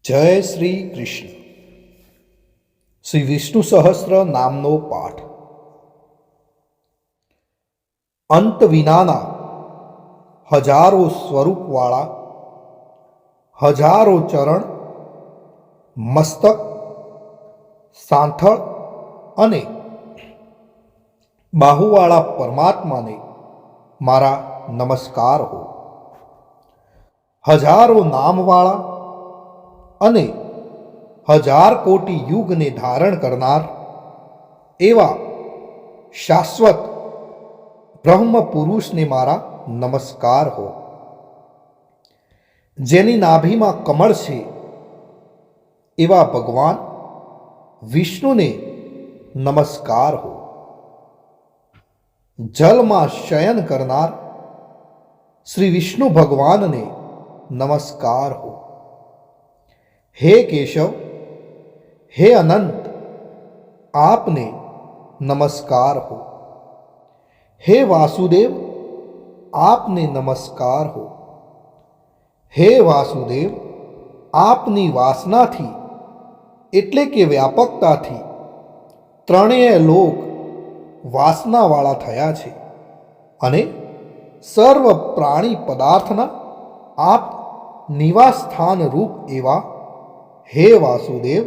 જય શ્રી કૃષ્ણ. શ્રી વિષ્ણુ સહસ્ત્ર નામનો પાઠ. અંત વિનાના હજારો સ્વરૂપવાળા, હજારો ચરણ, મસ્તક, સાંથળ અને બાહુવાળા પરમાત્માને મારા નમસ્કાર હો. હજારો નામવાળા અને હજાર કોટી યુગને ધારણ કરનાર એવા શાશ્વત બ્રહ્મ પુરુષને મારા નમસ્કાર હો. જેની નાભીમાં કમળ છે એવા ભગવાન વિષ્ણુને નમસ્કાર હો. જલમાં શયન કરનાર શ્રી વિષ્ણુ ભગવાનને નમસ્કાર હો. હે કેશવ, હે અનંત, આપને નમસ્કાર હો. હે વાસુદેવ, આપને નમસ્કાર હો. હે વાસુદેવ, આપની વાસનાથી એટલે કે વ્યાપકતાથી ત્રણેય લોક વાસનાવાળા થયા છે અને સર્વ પ્રાણી પદાર્થના આપ નિવાસ સ્થાન રૂપ એવા હે વાસુદેવ,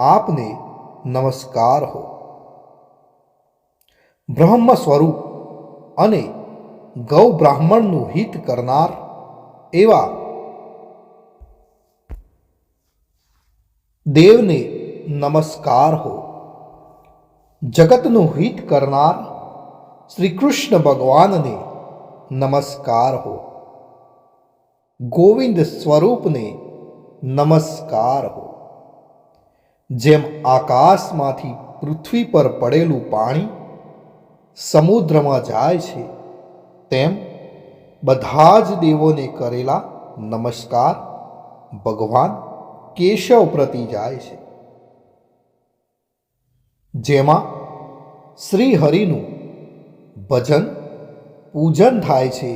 આપને નમસ્કાર હો. બ્રહ્મ સ્વરૂપ અને ગૌ બ્રાહ્મણનું હિત કરનાર એવા દેવને નમસ્કાર હો. જગતનું હિત કરનાર શ્રી કૃષ્ણ ભગવાનને નમસ્કાર હો. ગોવિંદ સ્વરૂપને નમસ્કાર હો. જેમ આકાશમાંથી પૃથ્વી પર પડેલું પાણી સમુદ્રમાં જાય છે, તેમ બધા જ દેવોને કરેલા નમસ્કાર ભગવાન કેશવ પ્રતિ જાય છે. જેમાં શ્રી હરિનું ભજન પૂજન થાય છે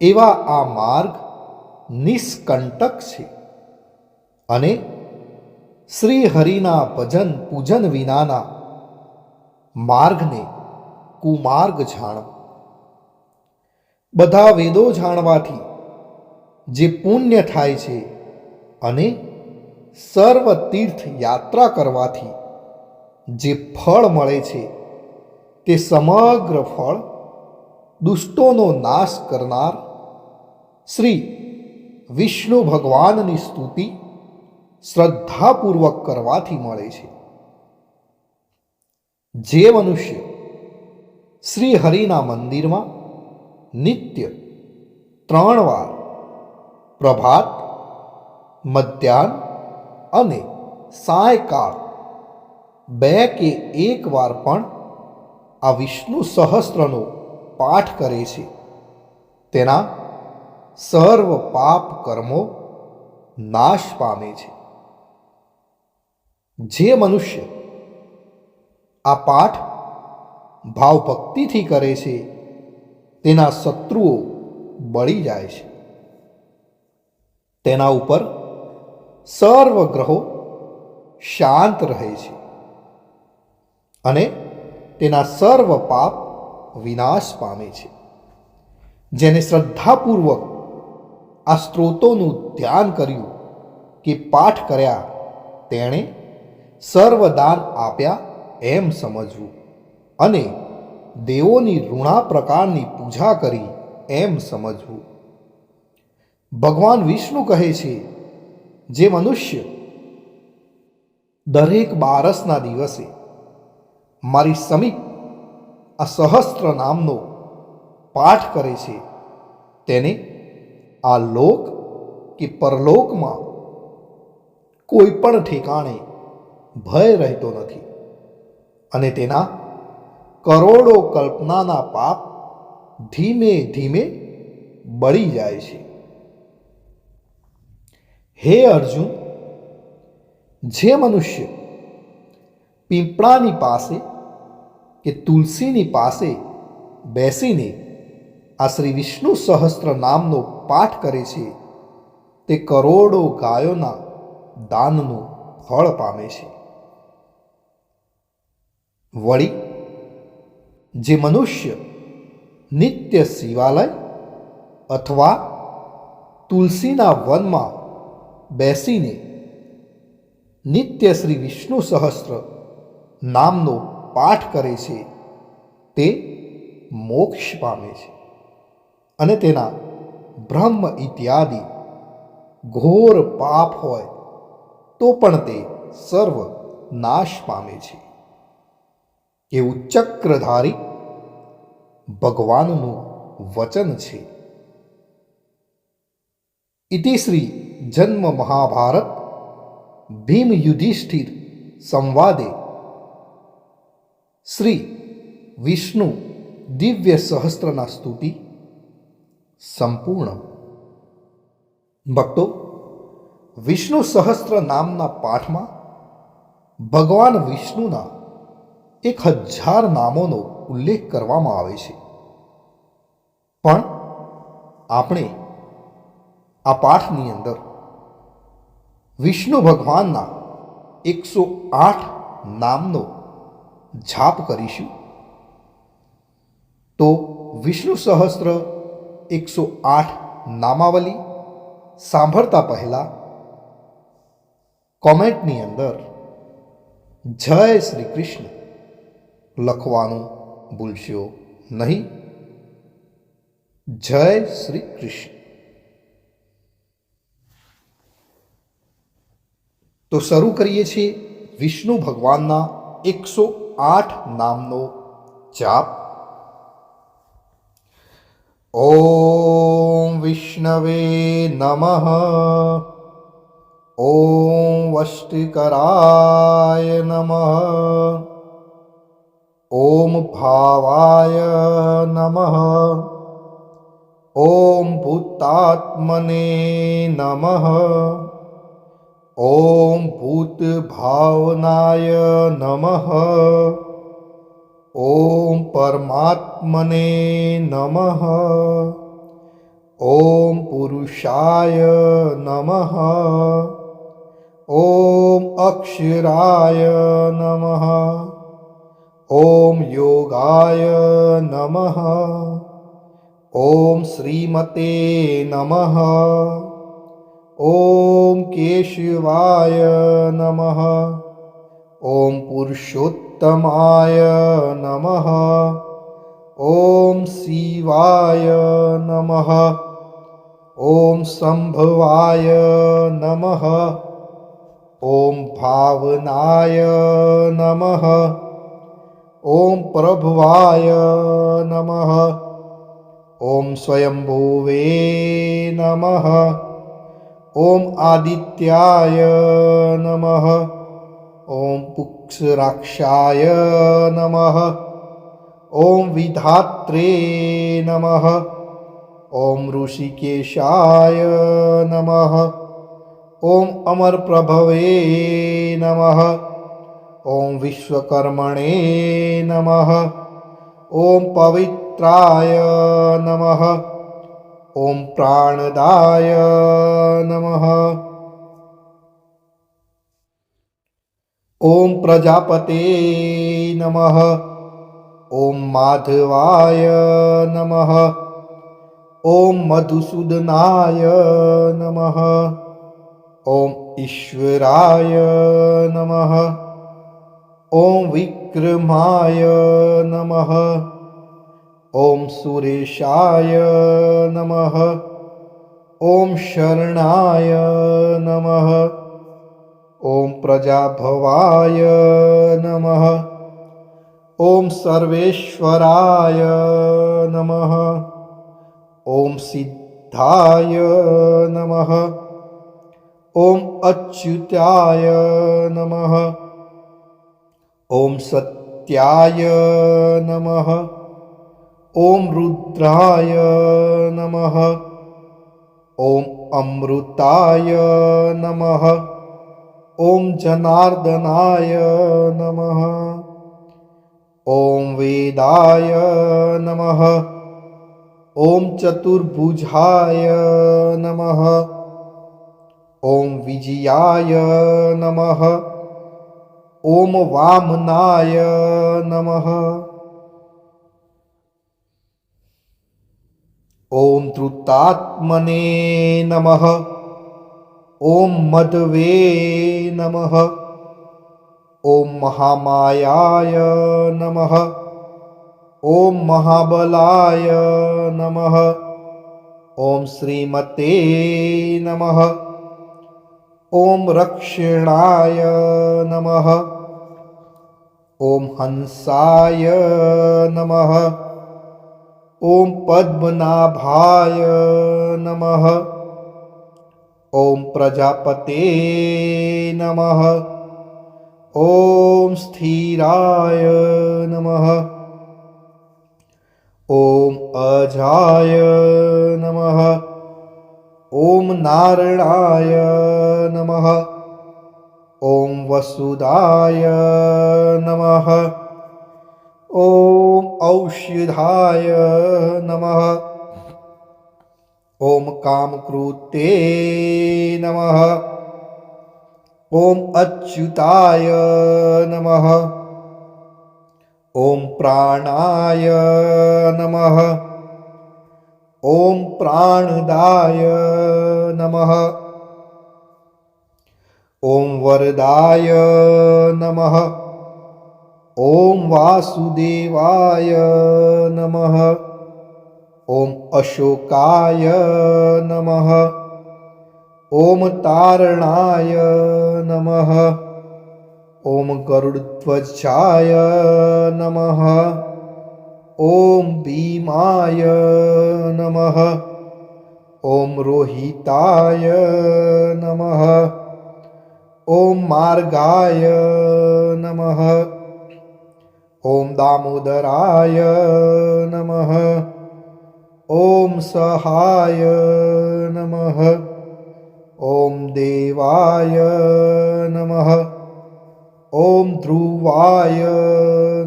એવા આ માર્ગ નિષ્કંટક છે અને શ્રી હરિના ભજન પૂજન વિનાના માર્ગને કુમાર્ગ જાણો. બધા વેદો જાણવાથી જે પુણ્ય થાય છે અને સર્વ તીર્થ યાત્રા કરવાથી જે ફળ મળે છે તે સમગ્ર ફળ દુષ્ટોનો નાશ કરનાર શ્રી વિષ્ણુ ભગવાનની સ્તુતિ શ્રદ્ધાપૂર્વક કરવાથી મળે છે. જે મનુષ્ય શ્રી હરિના મંદિરમાં નિત્ય 3 વાર પ્રભાત, મધ્યાહ્ન અને સાયંકાળ 2 કે 1 વાર પણ આ વિષ્ણુ સહસ્ત્રનો પાઠ કરે છે, તેના સર્વ પાપ કર્મો નાશ પામે છે. જે મનુષ્ય આ પાઠ ભાવભક્તિથી કરે છે, તેના શત્રુઓ બળી જાય છે. તેના ઉપર સર્વ ગ્રહો શાંત રહે છે અને તેના સર્વ પાપ વિનાશ પામે છે. જેને શ્રદ્ધાપૂર્વક આ સ્ત્રોતોનું ધ્યાન કર્યું કે પાઠ કર્યા, તેણે સર્વદાન આપ્યા એમ સમજવું અને દેવોની ઋણા પ્રકારની પૂજા કરી એમ સમજવું. ભગવાન વિષ્ણુ કહે છે, જે મનુષ્ય દરેક બારસના દિવસે મારી સમીપ આ સહસ્ત્ર નામનો પાઠ કરે છે, તેને આ લોક કે પરલોકમાં કોઈ પણ ઠેકાણે ભય રહેતો નથી અને તેના કરોડો કલ્પનાના પાપ ધીમે ધીમે બળી જાય છે. હે અર્જુન, જે મનુષ્ય પીપળાની પાસે કે તુલસીની પાસે બેસીને આ શ્રી વિષ્ણુ સહસ્ત્ર નામનો પાઠ કરે છે, તે કરોડો ગાયોના દાનનું ફળ પામે છે. વળી જે મનુષ્ય નિત્ય શિવાલય અથવા તુલસીના વનમાં બેસીને નિત્ય શ્રી વિષ્ણુ સહસ્ત્ર નામનો પાઠ કરે છે તે મોક્ષ પામે છે અને તેના બ્રહ્મ ઇત્યાદિ ઘોર પાપ હોય તો પણ તે સર્વ નાશ પામે છે. એવું ચક્રધારી ભગવાનનું વચન છે. ઇતિ શ્રી જન્મ મહાભારત ભીમ યુધિષ્ઠિર સંવાદે શ્રી વિષ્ણુ દિવ્ય સહસ્ત્રના સ્તુતિ સંપૂર્ણ. ભક્તો, વિષ્ણુ સહસ્ત્ર નામના પાઠમાં ભગવાન વિષ્ણુના 1000 નામોનો ઉલ્લેખ કરવામાં આવે છે. પણ આપણે આ પાઠની અંદર વિષ્ણુ ભગવાનના 108 નામનો જાપ કરીશું. તો વિષ્ણુ સહસ્ત્ર 108 નામાવલી સાંભળતા પહેલા કોમેન્ટની અંદર જય શ્રી કૃષ્ણ લખવાનું ભૂલશો નહીં. જય શ્રી કૃષ્ણ. તો શરૂ કરીએ છીએ વિષ્ણુ ભગવાનના 108 નામનો જાપ. ઓમ વિષ્ણવે નમઃ. ઓમ વષ્ટિકરાય નમઃ. ઓમ ભાવાય નમઃ. ઓમ ભૂતાત્મને નમઃ. ઓમ ભૂતભાવનાય નમઃ. ઓમ પરમાત્મને નમઃ. ઓમ પુરુષાય નમઃ. ઓમ અક્ષરાય નમઃ. ઓમ યોગાય નમઃ. ઓમ શ્રીમતે નમઃ. ઓમ કેશવાય નમઃ. ઓમ પુરુષોત્તમાય નમઃ. ઓમ શિવાય નમઃ. ઓમ સંભવાય નમઃ. ઓમ ભાવનાય નમઃ. ઓમ પ્રભવાય નમઃ. ઓમ સ્વયંભુવે નમઃ. ઓમ આદિત્યાય નમઃ. ઓમ પુક્ષરાક્ષાય નમઃ. ઓમ વિધાત્રે નમઃ. ઓમ ઋષિકેશાય નમઃ. ઓમ અમરપ્રભવે નમઃ. ઓમ વિશ્વકર્મણે નમઃ. ઓમ પવિત્રાય નમઃ. ઓમ પ્રાણદાય નમઃ. ઓમ પ્રજાપતે નમઃ. ઓમ માધવાય નમઃ. ઓમ મધુસૂદનાય નમઃ. ઓમ ઈશ્વરાય નમઃ. ઓમ વિક્રમાય નમઃ. ઓમ સુરેશાય નમઃ. ઓમ શરણાય નમઃ. ઓમ પ્રજાભવાય નમઃ. ઓમ સર્વેશ્વરાય નમઃ. ઓમ સિદ્ધાય નમઃ. ઓમ અચ્યુતાય નમઃ. ઓમ સત્યાય નમઃ. ઓમ રુદ્રાય નમઃ. ઓમ અમૃતાય નમઃ. ઓમ જનાર્દનાય નમઃ. ઓમ વેદાય નમઃ. ઓમ ચતુર્ભુજાય નમઃ. ॐ विजयाय नमः। ॐ वामनाय नमः। ॐ धृतात्मने नमः। ॐ मध्वे नमः। ॐ महामायाय नमः। ॐ महाबलाय नमः। ॐ श्रीमते नमः। ॐ रक्षणाय नमः। ॐ हंसाय नमः। ॐ पद्मनाभाय नमः। ॐ प्रजापते नमः। ॐ स्थिराय नमः। ॐ अजाय नमः। ॐ नारायणाय नमः। ॐ वसुदाय नमः। ॐ औषधाय नमः। ॐ कामकृते नमः। ॐ अच्युताय नमः। ॐ प्राणाय नमः। ॐ प्राणदाय नमः। ॐ वरदाय नमः। ॐ वासुदेवाय नमः। ॐ अशोकाय नमः। ॐ तारणाय नमः। ॐ गरुडध्वजाय नमः। ॐ भीमाय नमः। ॐ रोहिताय नमः। ॐ मार्गाय नमः। ॐ दामोदराय नमः। ॐ सहाय नमः। ॐ देवाय नमः। ॐ ध्रुवाय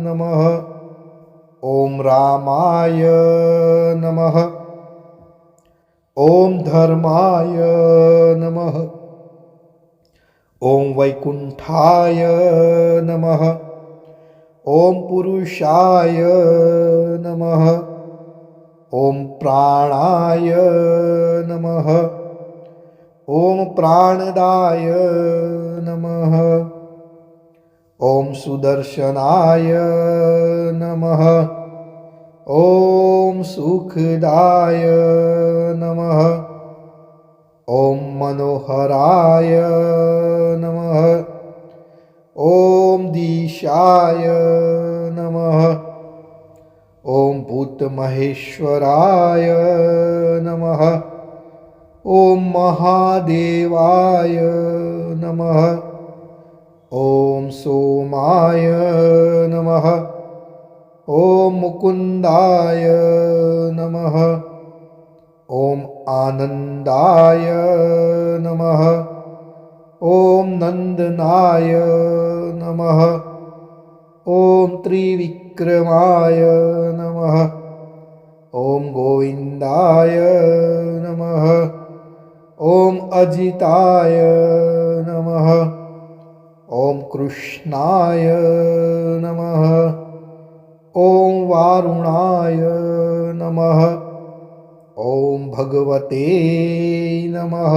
नमः। ॐ रामाय नमः। ॐ धर्माय नमः। ॐ वैकुण्ठाय नमः। ॐ पुरुषाय नमः। ॐ प्राणाय नमः। ॐ प्राणदाय नमः। ॐ सुदर्शनाय नमः। ॐ सुखदाय नमः। ॐ मनोहराय नमः। ॐ दिशाय नमः। ॐ भूतमहेश्वराय नमः। ॐ महादेवाय नमः। ॐ सोमाय नमः। ॐ मुकुन्दाय नमः। ॐ आनन्दाय नमः। ॐ नन्दनाय नमः। ॐ त्रिविक्रमाय नमः। ॐ गोविन्दाय नमः। ॐ अजिताय नमः। ॐ कृष्णाय नमः। ॐ वारुणाय नमः। ॐ भगवते नमः।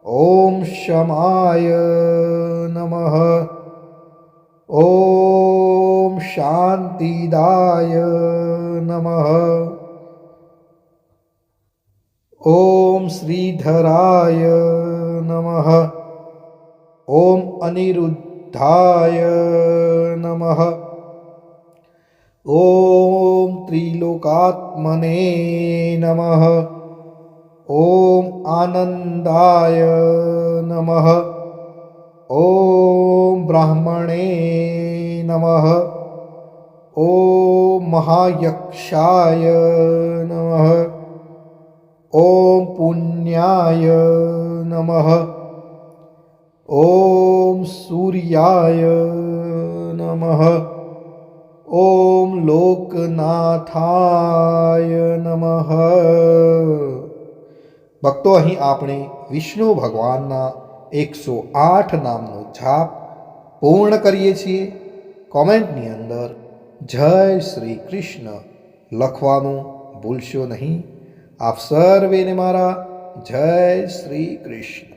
ॐ शमाय नमः। ॐ शान्तिदाय नमः। ॐ श्रीधराय नमः। ॐ अनिरुद्धाय नमः। ॐ त्रिलोकात्मने नमः। ॐ आनन्दाय नमः। ॐ ब्राह्मणे नमः। ॐ महायक्षाय नमः। ॐ पुण्याय नमः। ॐ सूर्याय नमः। ॐ लोकनाथाय नमः। ભક્તો, અહીં આપણે વિષ્ણુ ભગવાનના 108 નામનો જાપ પૂર્ણ કરીએ છીએ. કોમેન્ટની અંદર જય શ્રી કૃષ્ણ લખવાનું ભૂલશો નહીં. આપ સર્વેને મારા જય શ્રી કૃષ્ણ.